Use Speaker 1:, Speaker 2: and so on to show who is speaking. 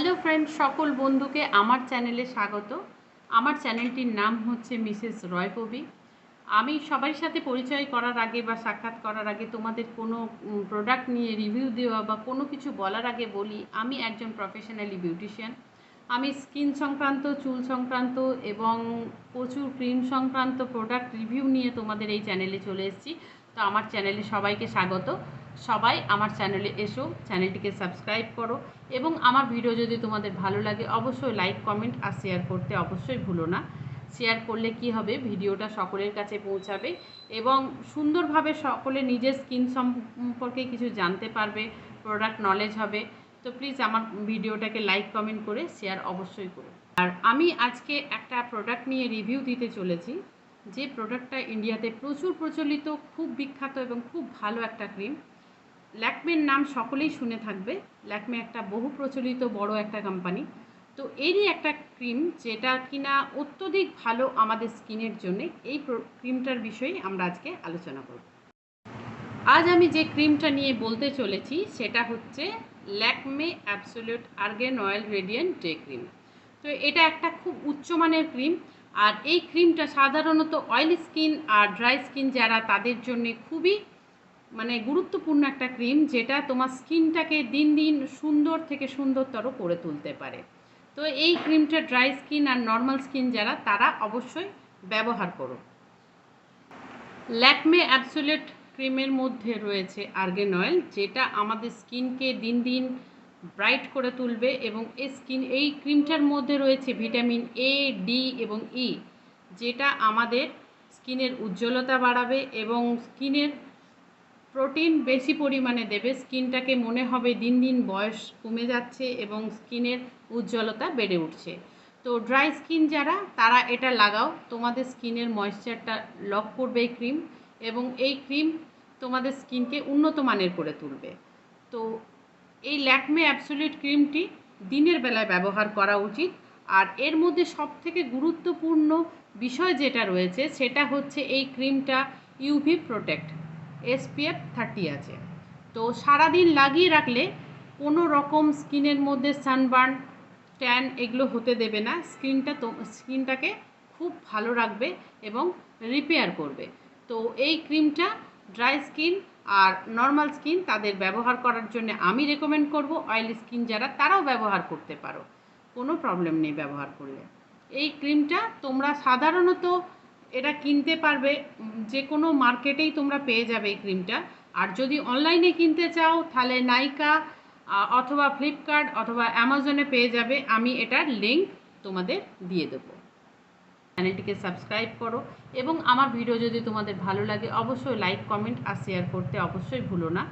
Speaker 1: Hello friend, সকল বন্ধুকে আমার চ্যানেলে স্বাগত। আমার চ্যানেলটির নাম হচ্ছে মিসেস রয়পবি। আমি সবার সাথে পরিচয় করার আগে বা সাক্ষাৎ করার আগে তোমাদের কোনো প্রোডাক্ট নিয়ে রিভিউ দেওয়া বা কোনো কিছু বলার আগে বলি, আমি একজন প্রফেশনালি বিউটিশিয়ান। আমি স্কিন সংক্রান্ত, চুল সংক্রান্ত এবং প্রচুর ক্রিম সংক্রান্ত প্রোডাক্ট রিভিউ নিয়ে তোমাদের এই চ্যানেলে চলে এসেছি। তো আমার চ্যানেলে সবাইকে স্বাগত। সবাই আমার চ্যানেলে এসো, চ্যানেলটিকে সাবস্ক্রাইব করো এবং আমার ভিডিও যদি তোমাদের ভালো লাগে অবশ্যই লাইক, কমেন্ট আর শেয়ার করতে অবশ্যই ভুলো না। শেয়ার করলে কি হবে, ভিডিওটা সকলের কাছে পৌঁছাবে এবং সুন্দরভাবে সকলে নিজের স্কিন সম্পর্কে কিছু জানতে পারবে, প্রোডাক্ট নলেজ হবে। তো প্লিজ আমার ভিডিওটাকে লাইক, কমেন্ট করে শেয়ার অবশ্যই করো। আর আমি আজকে একটা প্রোডাক্ট নিয়ে রিভিউ দিতে চলেছি, যে প্রোডাক্টটা ইন্ডিয়াতে প্রচুর প্রচলিত, খুব বিখ্যাত এবং খুব ভালো একটা ক্রিম। ল্যাকমের নাম সকলেই শুনে থাকবে। ল্যাকমে একটা বহু প্রচলিত বড় একটা কোম্পানি। তো এরই একটা ক্রিম যেটা কিনা অত্যধিক ভালো আমাদের স্কিনের জন্য। এই ক্রিমটার বিষয়ে আমরা আজকে আলোচনা করব। আজ আমি যে ক্রিমটা নিয়ে বলতে চলেছি সেটা হচ্ছে Lakme absolute argan oil radiant day cream. তো এটা একটা খুব উচ্চমানের ক্রিম, আর এই ক্রিমটা সাধারণত অয়েলি স্কিন আর ড্রাই স্কিন যারা, তাদের জন্য খুবই গুরুত্বপূর্ণ একটা ক্রিম, যেটা তোমার স্কিনটাকে দিন দিন সুন্দর থেকে সুন্দরতর করে তুলতে পারে। তো এই ক্রিমটা ড্রাই স্কিন আর নর্মাল স্কিন যারা, তারা অবশ্যই ব্যবহার করো। ল্যাকমে অ্যাবসোলিউট ক্রিমের মধ্যে রয়েছে আর্গান অয়েল, যেটা আমাদের স্কিনকে দিন দিন ব্রাইট করে তুলবে এবং এই ক্রিমটার মধ্যে রয়েছে ভিটামিন এ, ডি এবং ই, যেটা আমাদের স্কিনের উজ্জ্বলতা বাড়াবে এবং স্কিনের প্রোটিন বেশি পরিমাণে দেবে। স্কিনটাকে মনে হবে দিন দিন বয়স কমে যাচ্ছে এবং স্কিনের উজ্জ্বলতা বেড়ে উঠছে। তো ড্রাই স্কিন যারা, তারা এটা লাগাও, তোমাদের স্কিনের ময়েশ্চারটা লক করবে এই ক্রিম এবং এই ক্রিম তোমাদের স্কিনকে উন্নত মানের করে তুলবে। তো এই ল্যাকমে অ্যাবসোলিউট ক্রিমটি দিনের বেলায় ব্যবহার করা উচিত। আর এর মধ্যে সবথেকে গুরুত্বপূর্ণ বিষয় যেটা রয়েছে সেটা হচ্ছে এই ক্রিমটা ইউভি প্রোটেক্ট, SPF 30 আছে। তো সারাদিন লাগিয়ে রাখলে কোনো রকম স্কিনের মধ্যে সানবার্ন, ট্যান এগুলো হতে দেবে না। স্কিনটাকে খুব ভালো রাখবে এবং রিপেয়ার করবে। তো এই ক্রিমটা ড্রাই স্কিন আর নর্মাল স্কিন তাদের ব্যবহার করার জন্য আমি রেকমেন্ড করব। অয়েলি স্কিন যারা, তারাও ব্যবহার করতে পারো, কোনো প্রবলেম নেই ব্যবহার করলে। এই ক্রিমটা তোমরা সাধারণত এটা কিনতে পারবে, যে কোনো মার্কেটেই তোমরা পেয়ে যাবে এই ক্রিমটা। আর যদি অনলাইনে কিনতে চাও তাহলে নাইকা অথবা ফ্লিপকার্ট অথবা অ্যামাজনে পেয়ে যাবে। আমি এটার লিঙ্ক তোমাদের দিয়ে দেবো। চ্যানেলটিকে সাবস্ক্রাইব করো এবং আমার ভিডিও যদি তোমাদের ভালো লাগে অবশ্যই লাইক, কমেন্ট আর শেয়ার করতে অবশ্যই ভুলো না।